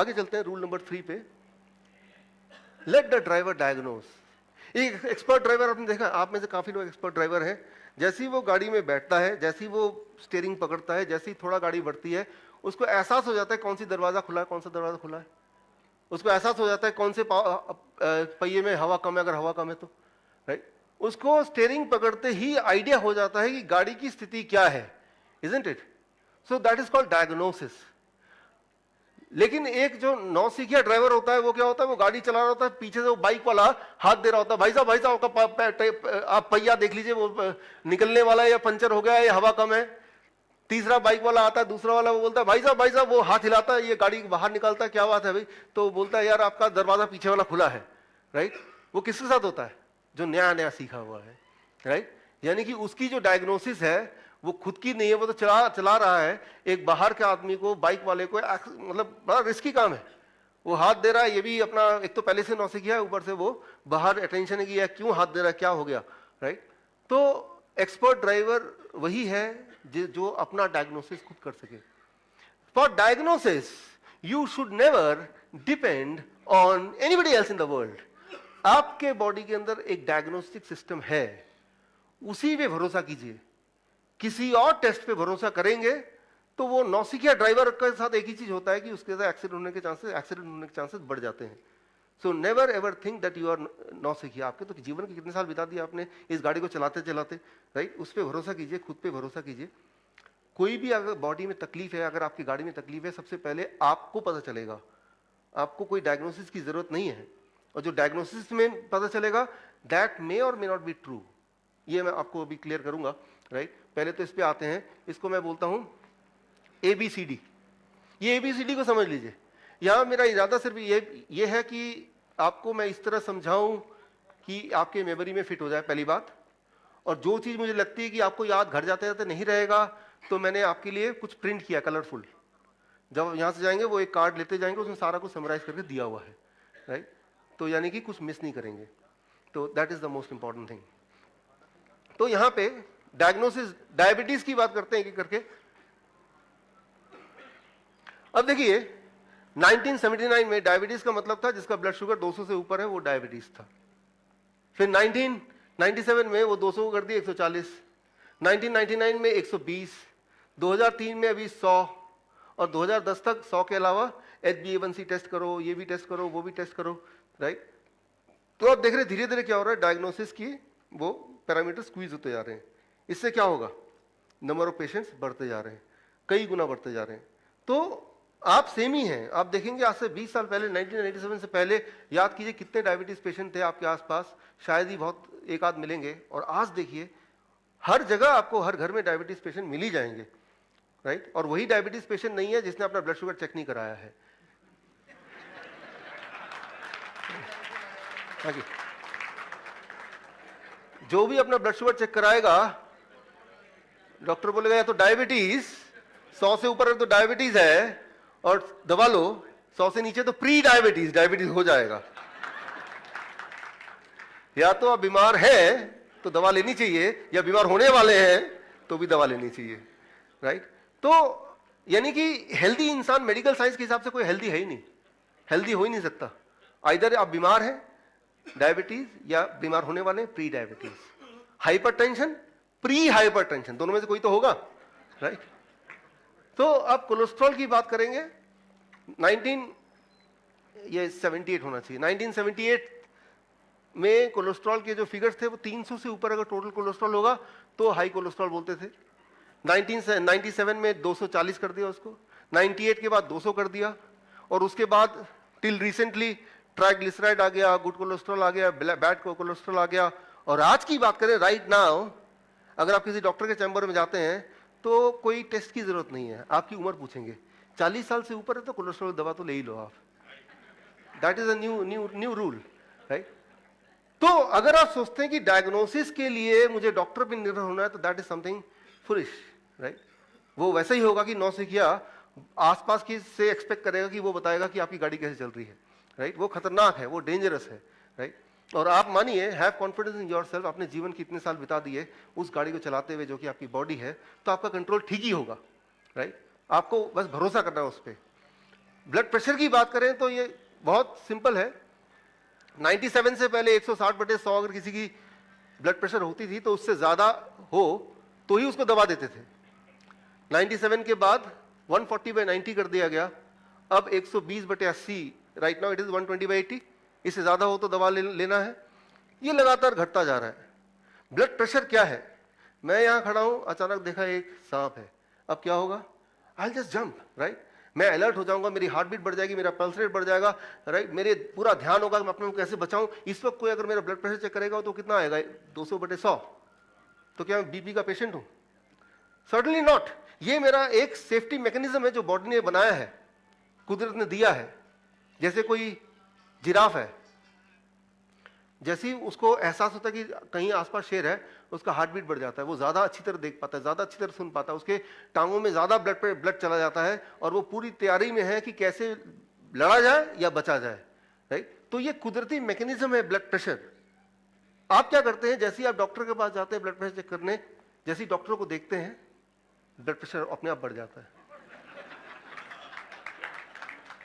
आगे चलते हैं रूल नंबर 3 पे। Let the driver diagnose. एक एक्सपर्ट ड्राइवर आपने देखा, आप में से काफी लोग एक्सपर्ट ड्राइवर हैं, जैसे ही वो गाड़ी में बैठता है, जैसे ही वो स्टीयरिंग पकड़ता है, जैसे ही थोड़ा गाड़ी बढ़ती है, उसको एहसास हो जाता है कौन सी दरवाजा खुला है, कौन सा दरवाजा खुला है। उसको एहसास हो जाता है कौन से पहिए में हवा कम है, अगर हवा कम है तो, राइट। उसको स्टीयरिंग पकड़ते ही आइडिया हो जाता है कि गाड़ी की स्थिति क्या है, isn't it? So that is called diagnosis. लेकिन एक जो नौसिखिया ड्राइवर होता है, वो क्या होता है, वो गाड़ी चला रहा होता है, पीछे से वो बाइक वाला हाथ दे रहा होता है, भाई साहब आप पहिया देख लीजिए, वो निकलने वाला है या पंचर हो गया है या हवा कम है। तीसरा बाइक वाला आता है, दूसरा वाला, वो बोलता है भाई साहब, वो हाथ हिलाता है, ये गाड़ी बाहर निकालता है, क्या बात है भाई? तो बोलता है यार आपका दरवाजा पीछे वाला खुला है, राइट। वो किसके साथ होता है? जो नया नया सीखा हुआ है, राइट। यानी कि उसकी जो डायग्नोसिस है वो खुद की नहीं है, वो तो चला रहा है एक बाहर के आदमी को, बाइक वाले को, मतलब बड़ा रिस्की काम है। वो हाथ दे रहा है, ये भी अपना एक तो पहले से नौसिखिया है, ऊपर से वो बाहर अटेंशन है कि यार क्यों हाथ दे रहा है, क्या हो गया, राइट। तो एक्सपर्ट ड्राइवर वही है जो अपना डायग्नोसिस खुद कर सके। For diagnosis you should never depend on anybody else in the world. आपके बॉडी के अंदर एक डायग्नोस्टिक सिस्टम है, उसी पे भरोसा कीजिए। किसी और टेस्ट पे भरोसा करेंगे तो वो नौसिखिया ड्राइवर के साथ एक ही चीज होता है कि उसके साथ एक्सीडेंट होने के चांसेस बढ़ जाते हैं। So never ever think that you are नौसिखिया। आपके तो जीवन के कितने साल बिता दिए आपने इस गाड़ी को चलाते चलाते, राइट। उस पर भरोसा कीजिए, खुद पे भरोसा कीजिए। कोई भी अगर बॉडी में तकलीफ है, अगर आपकी गाड़ी में तकलीफ है, सबसे पहले आपको पता चलेगा। आपको कोई डायग्नोसिस की जरूरत नहीं है, और जो डायग्नोसिस में पता चलेगा दैट मे और मे नॉट बी ट्रू। ये मैं आपको अभी क्लियर करूंगा, राइट। पहले तो इस पे आते हैं, इसको मैं बोलता हूं ABCD। ये ABCD को समझ लीजिए। यहां मेरा इरादा सिर्फ ये है कि आपको मैं इस तरह समझाऊं कि आपके मेमोरी में फिट हो जाए, पहली बात। और जो चीज मुझे लगती है कि आपको याद घर जाते जाते नहीं रहेगा, तो मैंने आपके लिए कुछ प्रिंट किया कलरफुल। जब यहां से जाएंगे वो एक कार्ड लेते जाएंगे, उसमें सारा कुछ समराइज करके दिया हुआ है, राइट। तो यानी कि कुछ मिस नहीं करेंगे। तो that is the most important thing. तो यहां पे डायग्नोसिस, डायबिटीज की बात करते हैं एक करके। अब देखिए 1979 में डायबिटीज का मतलब था जिसका ब्लड शुगर 200 से ऊपर है, वो डायबिटीज था। फिर 1997 में वो 200 को कर दिया 140, 1999 में 120, 2003 में अभी 100, और 2010 तक 100 के अलावा HbA1c टेस्ट करो, ये भी टेस्ट करो, वो भी टेस्ट करो, राइट। तो आप देख रहे धीरे धीरे क्या हो रहा है, डायग्नोसिस की वो पैरामीटर स्क्वीज होते जा रहे हैं। इससे क्या होगा, नंबर ऑफ पेशेंट्स बढ़ते जा रहे हैं, कई गुना बढ़ते जा रहे हैं। तो आप सेम ही हैं। आप देखेंगे आज से 20 साल पहले, 1997 से पहले, याद कीजिए कितने डायबिटीज पेशेंट थे आपके आसपास, शायद ही बहुत एक आध मिलेंगे। और आज देखिए हर जगह आपको हर घर में डायबिटीज पेशेंट मिल ही जाएंगे, राइट। और वही डायबिटीज पेशेंट नहीं है जिसने अपना ब्लड शुगर चेक नहीं कराया है। जो भी अपना ब्लड शुगर चेक कराएगा, डॉक्टर बोलेगा या तो डायबिटीज 100 से ऊपर है तो डायबिटीज है, और दवा लो 100 से नीचे तो प्री डायबिटीज, डायबिटीज हो जाएगा। या तो आप बीमार हैं तो दवा लेनी चाहिए, या बीमार होने वाले हैं तो भी दवा लेनी चाहिए, राइट। तो यानी कि हेल्दी इंसान मेडिकल साइंस के हिसाब से कोई हेल्दी है ही नहीं, हेल्दी हो ही नहीं सकता। आइदर आप बीमार हैं डायबिटीज, या बीमार होने वाले pre diabetes. Hypertension, pre hypertension, दोनों में से कोई तो होगा, राइट। तो अब कोलेस्ट्रॉल की बात करेंगे। 1978 होना चाहिए, 1978 में कोलेस्ट्रॉल के जो फिगर्स थे वो 300 से ऊपर अगर टोटल कोलेस्ट्रॉल होगा तो हाई कोलेस्ट्रॉल बोलते थे। 1997 में 240 कर दिया उसको, 98 के बाद 200 कर दिया, और उसके बाद टिल रिसेंटली ट्राइग्लिसराइड आ गया, गुड कोलेस्ट्रॉल आ गया, बैड कोलेस्ट्रॉल आ गया। और आज की बात करें राइट नाउ, अगर आप किसी डॉक्टर के चैम्बर में जाते हैं तो कोई टेस्ट की जरूरत नहीं है, आपकी उम्र पूछेंगे, 40 साल से ऊपर है तो कोलेस्ट्रॉल दवा तो ले ही लो आप। That is a new rule, right. तो अगर आप सोचते हैं कि डायग्नोसिस के लिए मुझे डॉक्टर पर निर्भर होना है, तो that is something foolish, right. वो वैसे ही होगा कि नौसिखिया आसपास की से एक्सपेक्ट करेगा कि वो बताएगा कि आपकी गाड़ी कैसे चल रही है, राइट। वो खतरनाक है, वो डेंजरस है, राइट। और आप मानिए, हैव कॉन्फिडेंस इन योरसेल्फ, अपने जीवन के इतने साल बिता दिए उस गाड़ी को चलाते हुए जो कि आपकी बॉडी है, तो आपका कंट्रोल ठीक ही होगा, राइट। आपको बस भरोसा करना है उस पर। ब्लड प्रेशर की बात करें तो ये बहुत सिंपल है। 97 से पहले 160/100 अगर किसी की ब्लड प्रेशर होती थी तो उससे ज्यादा हो तो ही उसको दवा देते थे। 97 के बाद 140/90 कर दिया गया, अब 120/80, राइट नाउ इट इज 120/80, इससे ज्यादा हो तो दवा लेना है। ये लगातार घटता जा रहा है। ब्लड प्रेशर क्या है? मैं यहां खड़ा हूं, अचानक देखा एक सांप है, अब क्या होगा? I will just jump, right? मैं अलर्ट हो जाऊंगा, मेरी हार्ट बीट बढ़ जाएगी, मेरा पल्स रेट बढ़ जाएगा, राइट? मेरे पूरा ध्यान होगा कि मैं अपने को कैसे बचाऊं। इस वक्त कोई अगर मेरा ब्लड प्रेशर चेक करेगा तो कितना आएगा? 200/100। तो क्या मैं बीपी का पेशेंट हूं? Certainly not. ये मेरा एक सेफ्टी मैकेनिज्म है जो बॉडी ने बनाया है, कुदरत ने दिया है। जैसे कोई जिराफ है, जैसे ही उसको एहसास होता है कि कहीं आसपास शेर है, उसका हार्ट बीट बढ़ जाता है, वो ज्यादा अच्छी तरह देख पाता है, ज्यादा अच्छी तरह सुन पाता है, उसके टांगों में ज्यादा ब्लड चला जाता है और वो पूरी तैयारी में है कि कैसे लड़ा जाए या बचा जाए, राइट? तो ये कुदरती मैकेनिज्म है ब्लड प्रेशर। आप क्या करते हैं? जैसे ही आप डॉक्टर के पास जाते हैं ब्लड प्रेशर चेक करने, जैसे ही डॉक्टर को देखते हैं, ब्लड प्रेशर अपने आप बढ़ जाता है।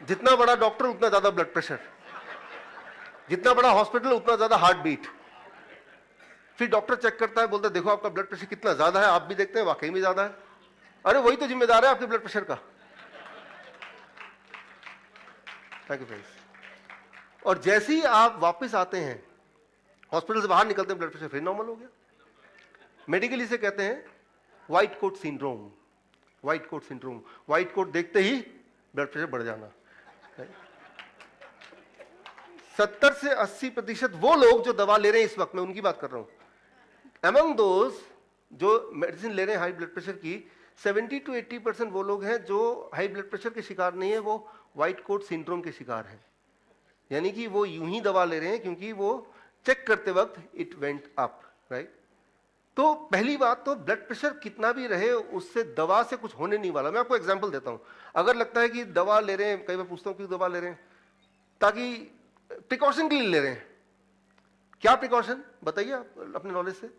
जितना बड़ा डॉक्टर उतना ज्यादा ब्लड प्रेशर, जितना बड़ा हॉस्पिटल उतना ज्यादा हार्ट बीट। फिर डॉक्टर चेक करता है, बोलता है देखो आपका ब्लड प्रेशर कितना ज्यादा है। आप भी देखते हैं वाकई में ज्यादा है। अरे वही तो जिम्मेदार है आपके ब्लड प्रेशर का। Thank you friends. और जैसे ही आप वापस आते हैं, हॉस्पिटल से बाहर निकलते हैं, ब्लड प्रेशर फिर नॉर्मल हो गया। मेडिकली से कहते हैं white coat syndrome. White coat syndrome, white coat देखते ही ब्लड प्रेशर बढ़ जाना। 70 से 80% वो लोग जो दवा ले रहे हैं इस वक्त, मैं उनकी बात कर रहा हूं। Among those जो मेडिसिन ले रहे हैं हाई ब्लड प्रेशर की, 70 to 80% वो लोग हैं जो हाई ब्लड प्रेशर के शिकार नहीं है, वो व्हाइट कोट सिंड्रोम के शिकार हैं। यानी कि वो यूं ही दवा ले रहे हैं क्योंकि वो चेक करते वक्त इट वेंट अप, राइट? तो पहली बात तो ब्लड प्रेशर कितना भी रहे उससे दवा से कुछ होने नहीं वाला। मैं आपको एग्जांपल देता हूं। अगर लगता है कि दवा ले रहे हैं, कई बार पूछता हूं क्यों दवा ले रहे हैं, ताकि प्रिकॉशन के लिए ले रहे हैं। क्या प्रिकॉशन बताइए आप अपने नॉलेज से,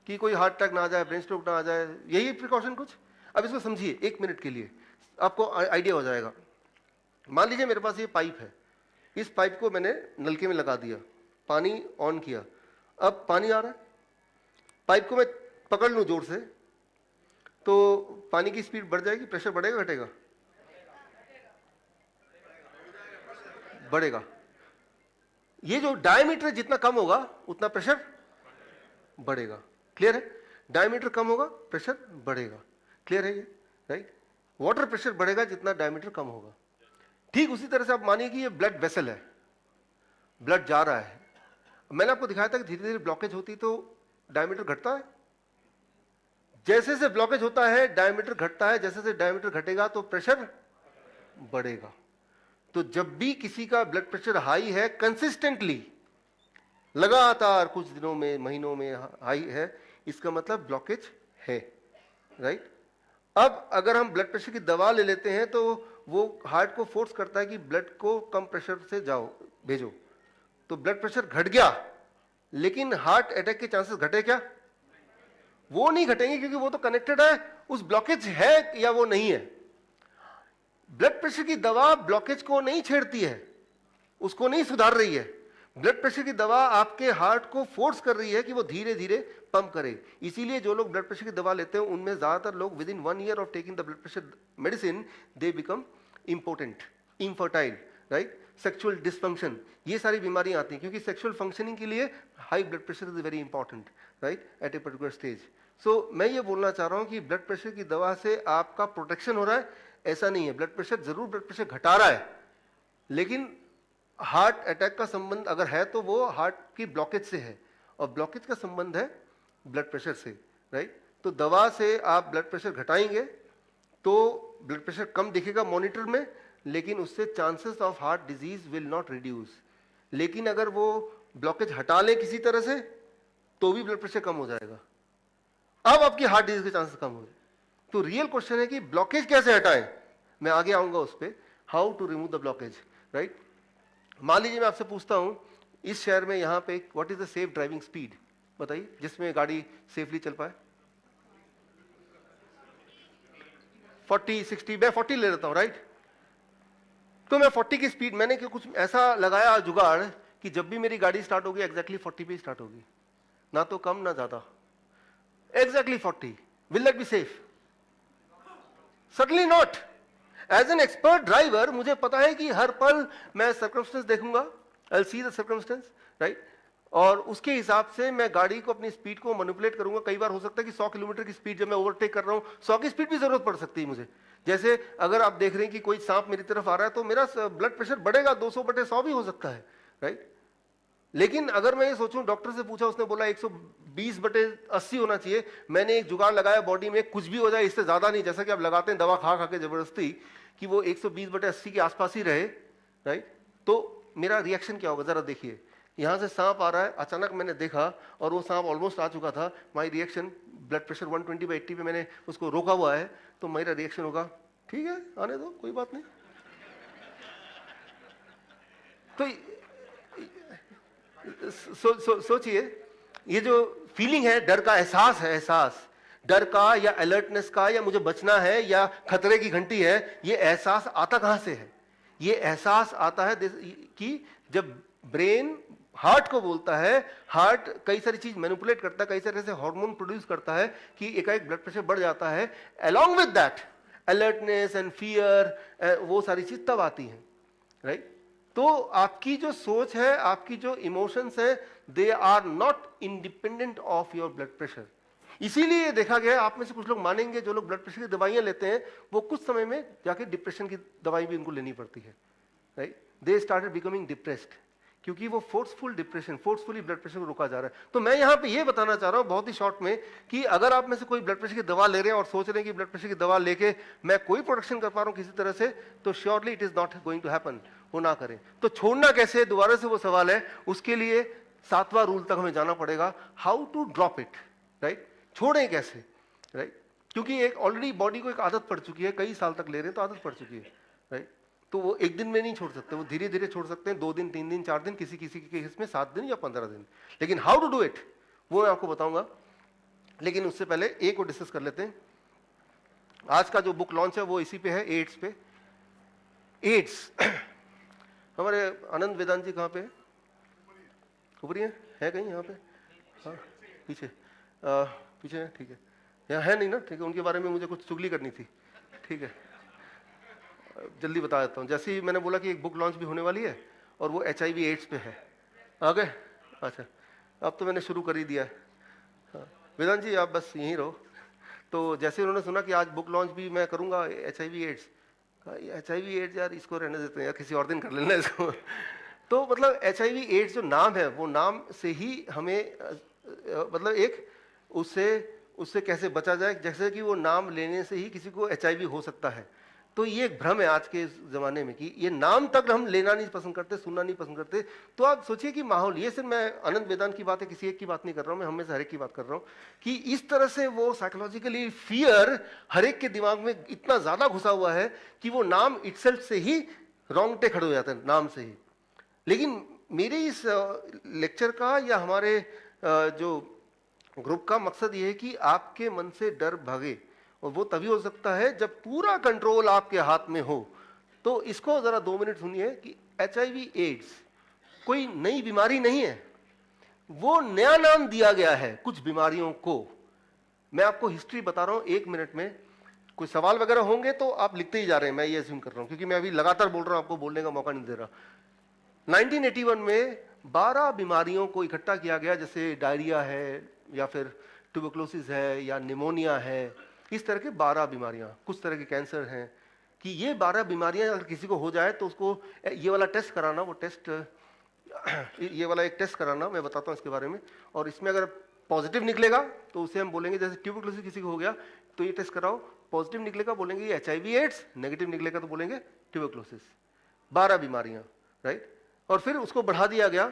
कि कोई हार्ट अटैक ना आ जाए, ब्रेन स्ट्रोक ना आ जाए, यही प्रिकॉशन कुछ? अब इसको समझिए 1 मिनट के लिए, आपको आइडिया हो जाएगा। मान लीजिए मेरे पास ये पाइप है, इस पाइप को मैंने नलके में लगा दिया, पानी ऑन किया, अब पानी आ रहा है, पाइप को मैं पकड़ लूं जोर से तो पानी की स्पीड बढ़ जाएगी, प्रेशर बढ़ेगा घटेगा? बढ़ेगा। ये जो डायमीटर जितना कम होगा उतना प्रेशर बढ़ेगा। क्लियर है? डायमीटर कम होगा प्रेशर बढ़ेगा। क्लियर है ये, राइट? वाटर प्रेशर बढ़ेगा जितना डायमीटर कम होगा। ठीक उसी तरह से आप मानिए कि ये ब्लड वेसल है, ब्लड जा रहा है। मैंने आपको दिखाया था कि धीरे धीरे ब्लॉकेज होती तो डायमीटर घटता है। जैसे से ब्लॉकेज होता है डायमीटर घटता है, जैसे से डायमीटर घटेगा तो प्रेशर बढ़ेगा। तो जब भी किसी का ब्लड प्रेशर हाई है, कंसिस्टेंटली लगातार कुछ दिनों में, महीनों में हाई है, इसका मतलब ब्लॉकेज है, राइट? अब अगर हम ब्लड प्रेशर की दवा ले लेते हैं तो वो हार्ट को फोर्स करता है कि ब्लड को कम प्रेशर से जाओ, भेजो, तो ब्लड प्रेशर घट गया, लेकिन हार्ट अटैक के चांसेस घटे क्या? वो नहीं घटेंगे, क्योंकि वो तो कनेक्टेड है, उस ब्लॉकेज है या वो नहीं है। ब्लड प्रेशर की दवा ब्लॉकेज को नहीं छेड़ती है, उसको नहीं सुधार रही है। ब्लड प्रेशर की दवा आपके हार्ट को फोर्स कर रही है कि वो धीरे धीरे पंप करे। इसीलिए जो लोग ब्लड प्रेशर की दवा लेते हैं उनमें ज्यादातर लोग with in 1 year of taking the blood pressure medicine they become important, infertile, right? Sexual dysfunction, ये सारी बीमारियां आती हैं क्योंकि सेक्सुअल फंक्शनिंग के लिए high blood pressure is very important, right, at a particular stage. So मैं ये बोलना चाह रहा हूं कि ब्लड प्रेशर की दवा से आपका प्रोटेक्शन हो रहा है, ऐसा नहीं है। ब्लड प्रेशर जरूर ब्लड प्रेशर घटा रहा है, लेकिन हार्ट अटैक का संबंध अगर है तो वो हार्ट की ब्लॉकेज से है, और ब्लॉकेज का संबंध है ब्लड प्रेशर से, राइट? तो दवा से आप ब्लड प्रेशर घटाएंगे तो ब्लड प्रेशर कम दिखेगा मॉनिटर में, लेकिन उससे chances of heart disease will not reduce. लेकिन अगर वो ब्लॉकेज हटा ले किसी तरह से तो भी ब्लड प्रेशर कम हो जाएगा, अब आपकी हार्ट डिजीज के चांसेस कम हो जाए। तो रियल क्वेश्चन है कि ब्लॉकेज कैसे हटाएं, मैं आगे आऊंगा उस पर, how to remove the blockage, right? मान लीजिए मैं आपसे पूछता हूं इस शहर में यहाँ पे what is the safe driving speed, बताइए, जिसमें गाड़ी सेफली चल पाए। 40, 60, मैं 40 ले लेता हूं, राइट? तो मैं 40 की स्पीड, मैंने कुछ ऐसा लगाया जुगाड़ कि जब भी मेरी गाड़ी स्टार्ट होगी एग्जैक्टली 40 पे स्टार्ट होगी, ना तो कम ना ज्यादा, exactly 40। Will that be safe? Certainly not. As an expert driver मुझे पता है कि हर पल मैं सर्कमस्टेंस देखूंगा, I will see the circumstance, right, और उसके हिसाब से मैं गाड़ी को, अपनी स्पीड को मैनिपुलेट करूंगा। कई बार हो सकता है कि 100 किलोमीटर की स्पीड जब मैं ओवरटेक कर रहा हूं, 100 की स्पीड भी जरूरत पड़ सकती है मुझे। जैसे अगर आप देख रहे हैं कि कोई सांप मेरी तरफ आ रहा है तो मेरा ब्लड प्रेशर बढ़ेगा, 200/100 भी हो सकता है, राइट। लेकिन अगर मैं ये सोचूं, डॉक्टर से पूछा, उसने बोला 120/80 होना चाहिए, मैंने एक जुगाड़ लगाया बॉडी में, कुछ भी हो जाए इससे ज्यादा नहीं, जैसा कि आप लगाते हैं दवा खा खा के जबरदस्ती, कि वो 120/80 के आसपास ही रहे, राइट। तो मेरा रिएक्शन क्या होगा जरा देखिए। यहां से सांप आ रहा है, अचानक मैंने देखा और वो सांप ऑलमोस्ट आ चुका था, माई रिएक्शन, ब्लड प्रेशर 120/80 पे मैंने उसको रोका हुआ है, तो मेरा रिएक्शन होगा ठीक है आने दो, कोई बात नहीं। तो सोचिए, ये जो फीलिंग है, डर का एहसास है, एहसास डर का या अलर्टनेस का, या मुझे बचना है या खतरे की घंटी है, ये एहसास आता कहां से है? ये एहसास आता है कि जब ब्रेन हार्ट को बोलता है, हार्ट कई सारी चीज मैनिपुलेट करता है, कई सारे ऐसे हार्मोन प्रोड्यूस करता है कि एकाएक ब्लड प्रेशर बढ़ जाता है। Along with that alertness and fear, वो सारी चीज तब आती है, राइट। तो आपकी जो सोच है, आपकी जो इमोशंस है, they are not independent of your blood pressure. इसीलिए देखा गया, आप में से कुछ लोग मानेंगे, जो लोग ब्लड प्रेशर की दवाइयां लेते हैं वो कुछ समय में जाके डिप्रेशन की दवाई भी उनको लेनी पड़ती है, right. They started becoming depressed, क्योंकि वो forceful depression, forcefully blood pressure को रोका जा रहा है। तो मैं यहां पे ये बताना चाह रहा हूं बहुत ही शॉर्ट में कि अगर आप में से कोई ब्लड प्रेशर की दवा ले रहे हैं और सोच रहे हैं कि ब्लड प्रेशर की दवा लेके मैं कोई प्रोटेक्शन कर पा रहा हूं किसी तरह से, तो surely it is not going to happen, वो ना करें। तो छोड़ना कैसे, दोबारा से वो सवाल है। उसके लिए 7वां रूल तक हमें जाना पड़ेगा, how to drop it, right. छोड़ें कैसे, राइट, क्योंकि एक ऑलरेडी बॉडी को एक आदत पड़ चुकी है, कई साल तक ले रहे हैं तो आदत पड़ चुकी है, राइट। तो वो एक दिन में नहीं छोड़ सकते, वो धीरे धीरे छोड़ सकते हैं, 2 दिन, 3 दिन, 4 दिन, किसी किसी के केस में 7 दिन या 15 दिन। लेकिन हाउ टू डू इट वो मैं आपको बताऊंगा। लेकिन उससे पहले एक को डिस्कस कर लेते हैं। आज का जो बुक लॉन्च है वो इसी पे है, एड्स पे। एड्स हमारे आनंद वेदांत जी कहाँ पे है? ऊपर ही है कहीं यहाँ पे? हाँ पीछे, पीछे है, ठीक है। यहाँ है नहीं ना, ठीक है। उनके बारे में मुझे कुछ चुगली करनी थी, ठीक है, जल्दी बता देता हूँ। जैसे ही मैंने बोला कि एक बुक लॉन्च भी होने वाली है और वो HIV एड्स पे है। आ गए? अच्छा, अब तो मैंने शुरू कर ही दिया है। हाँ, वेदांत जी आप बस यहीं रहो। तो जैसे उन्होंने सुना कि आज बुक लॉन्च भी मैं करूँगा HIV एड्स, HIV एड्स यार इसको रहने देते हैं यार, किसी और दिन कर लेना इसको। तो मतलब HIV एड्स जो नाम है, वो नाम से ही हमें मतलब एक उससे कैसे बचा जाए, जैसे कि वो नाम लेने से ही किसी को HIV हो सकता है। तो ये एक भ्रम है आज के जमाने में कि ये नाम तक हम लेना नहीं पसंद करते, सुनना नहीं पसंद करते। तो आप सोचिए कि माहौल, ये सिर्फ मैं आनंद वेदांत की बात है, किसी एक की बात नहीं कर रहा हूं, मैं हमें से हर एक की बात कर रहा हूं कि इस तरह से वो साइकोलॉजिकली फियर हर एक के दिमाग में इतना ज्यादा घुसा हुआ है कि वो नाम इटसेल्फ से ही रोंगटे खड़े हो जाते हैं, नाम से ही। लेकिन मेरे इस लेक्चर का या हमारे जो ग्रुप का मकसद ये है कि आपके मन से डर भागे, और वो तभी हो सकता है जब पूरा कंट्रोल आपके हाथ में हो। तो इसको जरा 2 मिनट सुनिए कि HIV एड्स कोई नई बीमारी नहीं है, वो नया नाम दिया गया है कुछ बीमारियों को। मैं आपको हिस्ट्री बता रहा हूं 1 मिनट में। कोई सवाल वगैरह होंगे तो आप लिखते ही जा रहे हैं, मैं ये अज्यूम कर रहा हूं, क्योंकि मैं अभी लगातार बोल रहा हूं, आपको बोलने का मौका नहीं दे रहा। 1981 में 12 बीमारियों को इकट्ठा किया गया, जैसे डायरिया है या फिर ट्यूबरकुलोसिस है या निमोनिया है, इस तरह के 12 बीमारियां, कुछ तरह के कैंसर हैं, कि ये 12 बीमारियां अगर किसी को हो जाए तो उसको ये वाला टेस्ट कराना, वो टेस्ट ये वाला एक टेस्ट कराना, मैं बताता हूँ इसके बारे में। और इसमें अगर पॉजिटिव निकलेगा तो उसे हम बोलेंगे, जैसे ट्यूबरकुलोसिस किसी को हो गया तो ये टेस्ट कराओ, पॉजिटिव निकलेगा बोलेंगे ये HIV एड्स, नेगेटिव निकलेगा तो बोलेंगे ट्यूबरकुलोसिस। 12 बीमारियां, राइट। और फिर उसको बढ़ा दिया गया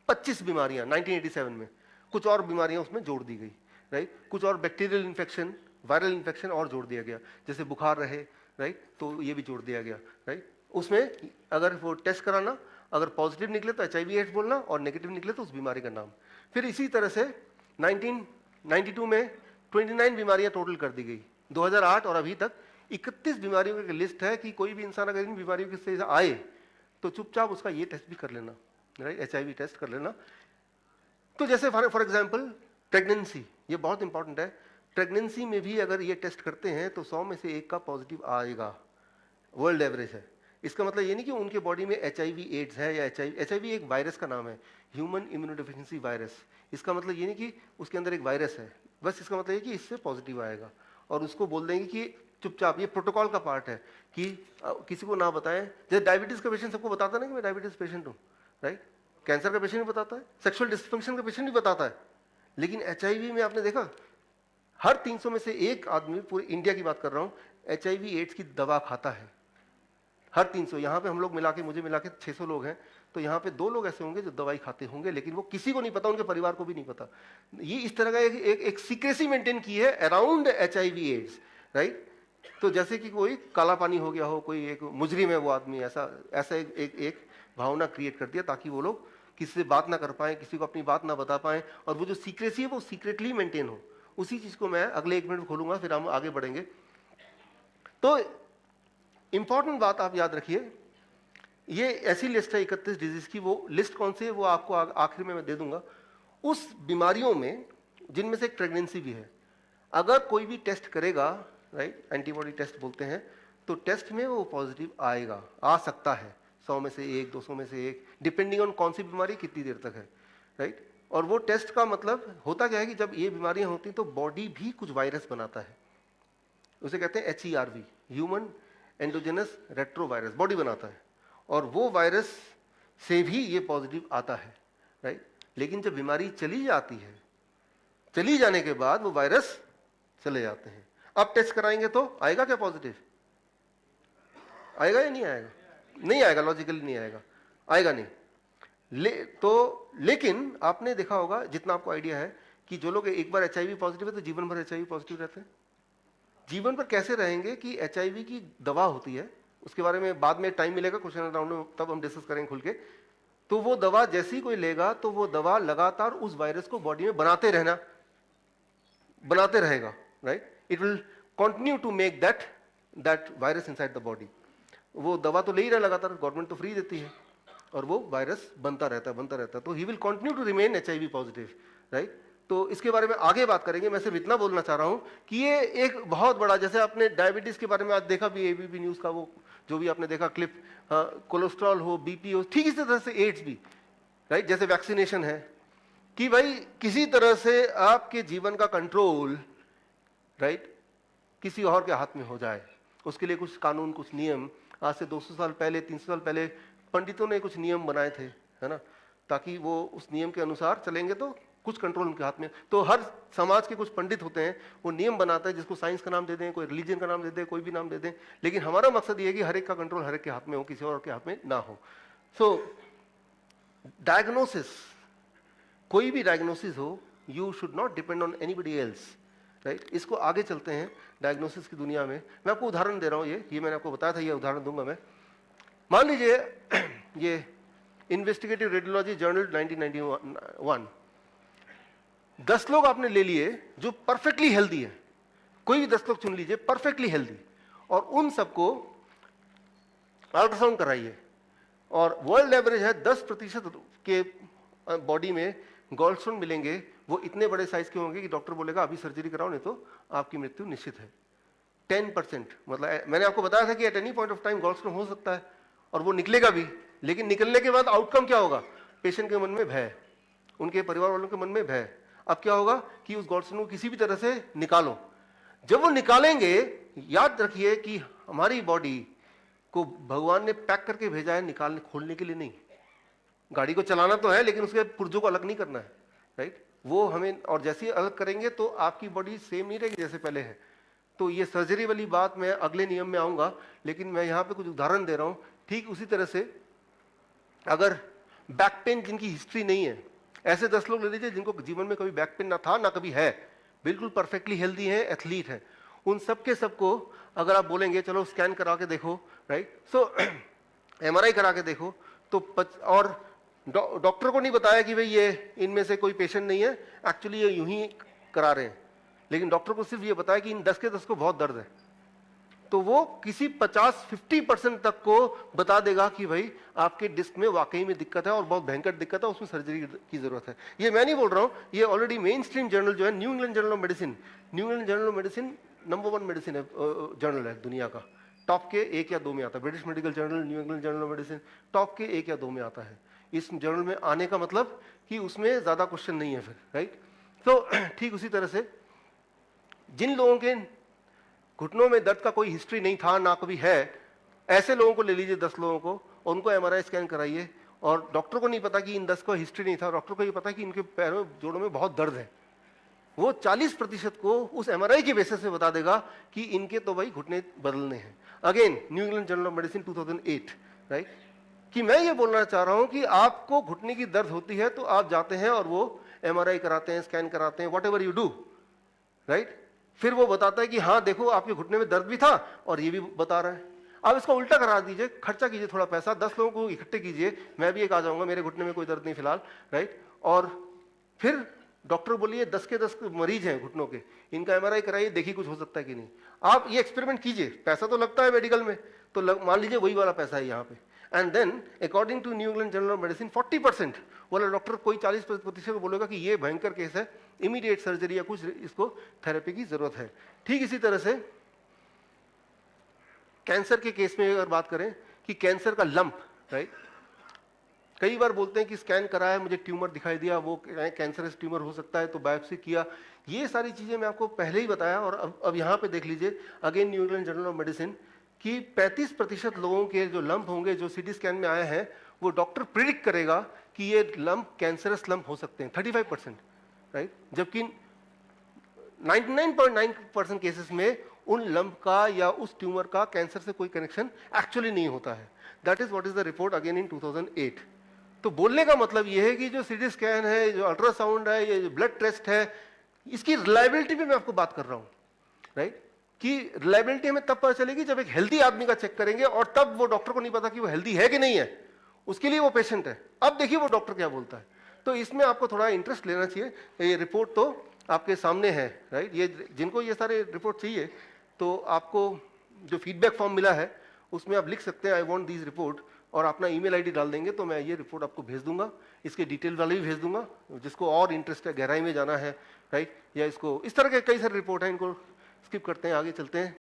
25 बीमारियां 1987 में, कुछ और बीमारियां उसमें जोड़ दी गई, राइट। कुछ और बैक्टीरियल इन्फेक्शन, वायरल इन्फेक्शन और जोड़ दिया गया, जैसे बुखार रहे, राइट, तो ये भी जोड़ दिया गया, राइट। उसमें अगर वो टेस्ट कराना, अगर पॉजिटिव निकले तो HIV एड्स बोलना, और नेगेटिव निकले तो उस बीमारी का नाम। फिर इसी तरह से 1992 में 29 बीमारियां टोटल कर दी गई। 2008 और अभी तक 31 बीमारियों की लिस्ट है कि कोई भी इंसान अगर इन बीमारियों से आए तो चुपचाप उसका ये टेस्ट भी कर लेना, राइट, HIV टेस्ट कर लेना। तो जैसे फॉर एग्जांपल प्रेगनेंसी, ये बहुत इंपॉर्टेंट है। प्रेगनेंसी में भी अगर ये टेस्ट करते हैं तो 100 में से 1 का पॉजिटिव आएगा, वर्ल्ड एवरेज है। इसका मतलब ये नहीं कि उनके बॉडी में HIV एड्स है या HIV एक वायरस का नाम है, ह्यूमन इम्यूनोडेफिशिएंसी वायरस। इसका मतलब ये नहीं कि उसके अंदर एक वायरस है, बस इसका मतलब ये कि इससे पॉजिटिव आएगा, और उसको बोल देंगे कि चुपचाप, ये प्रोटोकॉल का पार्ट है कि किसी को ना बताएं। जैसे डायबिटीज का पेशेंट सबको बताता ना कि मैं डायबिटीज पेशेंट हूँ, राइट, कैंसर का पेशेंट भी बताता है, सेक्सुअल डिसफंक्शन का पेशेंट भी बताता है। लेकिन HIV में आपने देखा, हर 300 में से 1 आदमी, पूरी इंडिया की बात कर रहा हूँ, HIV एड्स की दवा खाता है। हर 300, यहाँ पे हम लोग मिला के, मुझे मिला के 600 लोग हैं, तो यहाँ पे 2 लोग ऐसे होंगे जो दवाई खाते होंगे, लेकिन वो किसी को नहीं पता, उनके परिवार को भी नहीं पता। ये इस तरह का एक सीक्रेसी मेंटेन की है अराउंड HIV एड्स, राइट। तो जैसे कि कोई काला पानी हो गया हो, कोई एक मुजरिम है वो आदमी, ऐसा एक भावना क्रिएट कर दिया ताकि वो लोग किसी से बात ना कर पाए, किसी को अपनी बात ना बता पाए, और वो जो सीक्रेसी है वो सीक्रेटली मेंटेन हो। उसी चीज को मैं अगले 1 मिनट में खोलूंगा, फिर हम आगे बढ़ेंगे। तो इंपॉर्टेंट बात आप याद रखिए, ये ऐसी लिस्ट है 31 डिजीज की। वो लिस्ट कौन सी है वो आपको आखिर में मैं दे दूंगा। उस बीमारियों में जिनमें से एक प्रेगनेंसी भी है, अगर कोई भी टेस्ट करेगा, राइट, एंटीबॉडी टेस्ट बोलते हैं, तो टेस्ट में वो पॉजिटिव आएगा, आ सकता है, 100 में से 1, 200 में से 1, डिपेंडिंग ऑन कौन सी बीमारी कितनी देर तक है, राइट। और वो टेस्ट का मतलब होता क्या है कि जब ये बीमारियां होती हैं तो बॉडी भी कुछ वायरस बनाता है, उसे कहते हैं HERV, human endogenous retrovirus, body बनाता है, और वो वायरस से भी ये पॉजिटिव आता है, राइट। लेकिन जब बीमारी चली जाती है, चली जाने के बाद वो वायरस चले जाते हैं। अब टेस्ट कराएंगे तो आएगा क्या पॉजिटिव? आएगा या नहीं आएगा? नहीं आएगा, लॉजिकली नहीं आएगा, आएगा नहीं। लेकिन आपने देखा होगा, जितना आपको आइडिया है, कि जो लोग एक बार HIV पॉजिटिव है तो जीवन भर HIV पॉजिटिव रहते हैं। जीवन भर कैसे रहेंगे कि HIV की दवा होती है, उसके बारे में बाद में टाइम मिलेगा क्वेश्चन राउंड में, तब हम डिस्कस करेंगे खुल के। तो वो दवा जैसे ही कोई लेगा तो वो दवा लगातार उस वायरस को बॉडी में बनाते रहेगा, right. It will continue to make that virus inside the body. वो दवा तो ले ही रहा लगातार, गवर्नमेंट तो फ्री देती है, और वो वायरस बनता रहता है। तो he will continue to remain HIV positive, right. तो इसके बारे में आगे बात करेंगे। मैं सिर्फ इतना बोलना चाह रहा हूं कि ये एक बहुत बड़ा, जैसे आपने डायबिटीज के बारे में आज देखा भी, ABP न्यूज का वो जो भी आपने देखा क्लिप, कोलेस्ट्रॉल हो, BP हो, ठीक इसी तरह से एड्स भी, राइट। जैसे वैक्सीनेशन है कि भाई किसी तरह से आपके जीवन का कंट्रोल, राइट, किसी और के हाथ में हो जाए, उसके लिए कुछ कानून, कुछ नियम, आज से 200 साल पहले, 300 साल पहले पंडितों ने कुछ नियम बनाए थे, है ना, ताकि वो उस नियम के अनुसार चलेंगे तो कुछ कंट्रोल उनके हाथ में। तो हर समाज के कुछ पंडित होते हैं, वो नियम बनाते हैं, जिसको साइंस का नाम दे दें, कोई रिलीजन का नाम दे दें, कोई भी नाम दे दें, लेकिन हमारा मकसद ये है कि हर एक का कंट्रोल हर एक के हाथ में हो, किसी और के हाथ में ना हो। सो डायग्नोसिस, कोई भी डायग्नोसिस हो, you should not depend on anybody else, right. इसको आगे चलते हैं डायग्नोसिस की दुनिया में। मैं आपको उदाहरण दे रहा हूँ, ये मैंने आपको बताया था, ये उदाहरण दूंगा मैं। मान लीजिए ये इन्वेस्टिगेटिव रेडियोलॉजी जर्नल 1991, 10 लोग आपने ले लिए जो परफेक्टली हेल्दी है, कोई भी 10 लोग चुन लीजिए परफेक्टली हेल्दी, और उन सबको अल्ट्रासाउंड कराइए, और वर्ल्ड एवरेज है 10% के बॉडी में गॉलस्टोन मिलेंगे। वो इतने बड़े साइज के होंगे कि डॉक्टर बोलेगा अभी सर्जरी कराओ, नहीं तो आपकी मृत्यु निश्चित है। 10%, मतलब मैंने आपको बताया था कि at any point of time gallstone हो सकता है, और वो निकलेगा भी, लेकिन निकलने के बाद आउटकम क्या होगा? पेशेंट के मन में भय, उनके परिवार वालों के मन में भय। अब क्या होगा कि उस गॉलस्टोन को किसी भी तरह से निकालो। जब वो निकालेंगे, याद रखिए कि हमारी बॉडी को भगवान ने पैक करके भेजा है निकालने, खोलने के लिए नहीं। गाड़ी को चलाना तो है, लेकिन उसके पुर्जों को अलग नहीं करना है, राइट। वो हमें, और जैसे ही अलग करेंगे तो आपकी बॉडी सेम नहीं रहेगी जैसे पहले है। तो ये सर्जरी वाली बात मैं अगले नियम में आऊंगा, लेकिन मैं यहाँ पे कुछ उदाहरण दे रहा हूँ। ठीक उसी तरह से अगर बैक पेन जिनकी हिस्ट्री नहीं है, ऐसे 10 लोग ले लीजिए जिनको जीवन में कभी बैक पेन ना था ना कभी है, बिल्कुल परफेक्टली हेल्दी है, एथलीट है, उन सबके सबको अगर आप बोलेंगे चलो स्कैन करा के देखो, राइट, सो MRI करा के देखो, तो और डॉक्टर को नहीं बताया कि भाई ये इनमें से कोई पेशेंट नहीं है, एक्चुअली ये यूं ही करा रहे हैं, लेकिन डॉक्टर को सिर्फ ये बताया कि इन 10 के 10 को बहुत दर्द है, तो वो किसी 50-50% तक को बता देगा कि भाई आपके डिस्क में वाकई में दिक्कत है और बहुत भयंकर दिक्कत है, उसमें सर्जरी की जरूरत है। ये मैं नहीं बोल रहा हूँ, ये ऑलरेडी मेन स्ट्रीम जर्नल जो है new England Journal of medicine, new England Journal of medicine number 1 medicine है, जर्नल है दुनिया का, टॉप के 1 या 2 में आता है। British medical journal, new England Journal of medicine top के 1 या 2 में आता है। इस जर्नल में आने का मतलब कि उसमें ज्यादा क्वेश्चन नहीं है फिर, राइट। तो ठीक उसी तरह से जिन लोगों के घुटनों में दर्द का कोई हिस्ट्री नहीं था, ना कभी है, ऐसे लोगों को ले लीजिए 10 लोगों को, उनको एमआरआई स्कैन कराइए, और डॉक्टर को नहीं पता कि इन 10 को हिस्ट्री नहीं था, डॉक्टर को ये पता कि इनके पैरों जोड़ों में बहुत दर्द है, वो 40% को उस एमआरआई के बेसिस पे बता देगा कि इनके तो भाई घुटने बदलने हैं। Again new England Journal of medicine 2008, right. कि मैं ये बोलना चाह रहा हूं कि आपको घुटने की दर्द होती है तो आप जाते हैं और वो एमआरआई कराते हैं, स्कैन कराते हैं, what ever you do, right. फिर वो बताता है कि हाँ देखो आपके घुटने में दर्द भी था और ये भी बता रहा है। आप इसका उल्टा करा दीजिए, खर्चा कीजिए थोड़ा पैसा, 10 लोगों को इकट्ठे कीजिए, मैं भी एक आ जाऊंगा, मेरे घुटने में कोई दर्द नहीं फिलहाल, राइट। और फिर डॉक्टर बोलिए 10 के 10 मरीज हैं घुटनों के, इनका एमआरआई कराइए, देखिए कुछ हो सकता है कि नहीं। आप ये एक्सपेरिमेंट कीजिए, पैसा तो लगता है मेडिकल में, तो मान लीजिए वही वाला पैसा है यहाँ पे। And then according to New England Journal of Medicine 40% वाला डॉक्टर, कोई 40% बोलेगा कि ये भयंकर केस है, इमीडिएट सर्जरी या कुछ इसको थेरेपी की जरूरत है। ठीक इसी तरह से कैंसर के केस में अगर बात करें कि कैंसर का लंप, राइट, कई बार बोलते हैं कि स्कैन कराया मुझे ट्यूमर दिखाई दिया, वो कैंसरस ट्यूमर हो सकता है तो बायोप्सी किया, ये सारी चीजें मैं आपको पहले ही बताया। और अब यहाँ पे देख लीजिए again new England Journal of medicine कि 35% लोगों के जो लंप होंगे जो सीटी स्कैन में आए हैं, वो डॉक्टर प्रिडिक्ट करेगा कि ये लंप कैंसरस लंप हो सकते हैं, 35%, राइट। जबकि 99.9% केसेस में उन लंप का या उस ट्यूमर का कैंसर से कोई कनेक्शन एक्चुअली नहीं होता है। That is what is the report again in 2008। तो बोलने का मतलब यह है कि जो सीटी स्कैन है, जो अल्ट्रासाउंड है, ये जो ब्लड टेस्ट है, इसकी रिलायबिलिटी पे मैं आपको बात कर रहा हूं, राइट। कि रिलायबिलिटी हमें तब पता चलेगी जब एक हेल्दी आदमी का चेक करेंगे, और तब वो डॉक्टर को नहीं पता कि वो हेल्दी है कि नहीं है, उसके लिए वो पेशेंट है। अब देखिए वो डॉक्टर क्या बोलता है। तो इसमें आपको थोड़ा इंटरेस्ट लेना चाहिए। ये रिपोर्ट तो आपके सामने है, राइट। ये जिनको ये सारे रिपोर्ट चाहिए तो आपको जो फीडबैक फॉर्म मिला है उसमें आप लिख सकते हैं आई वांट दिस रिपोर्ट, और अपना ईमेल आईडी डाल देंगे तो मैं ये रिपोर्ट आपको भेज दूंगा। इसके डिटेल वाले भी भेज दूंगा, जिसको और इंटरेस्ट है, गहराई में जाना है, राइट। या इसको इस तरह के कई सारे रिपोर्ट हैं, इनको स्किप करते हैं, आगे चलते हैं।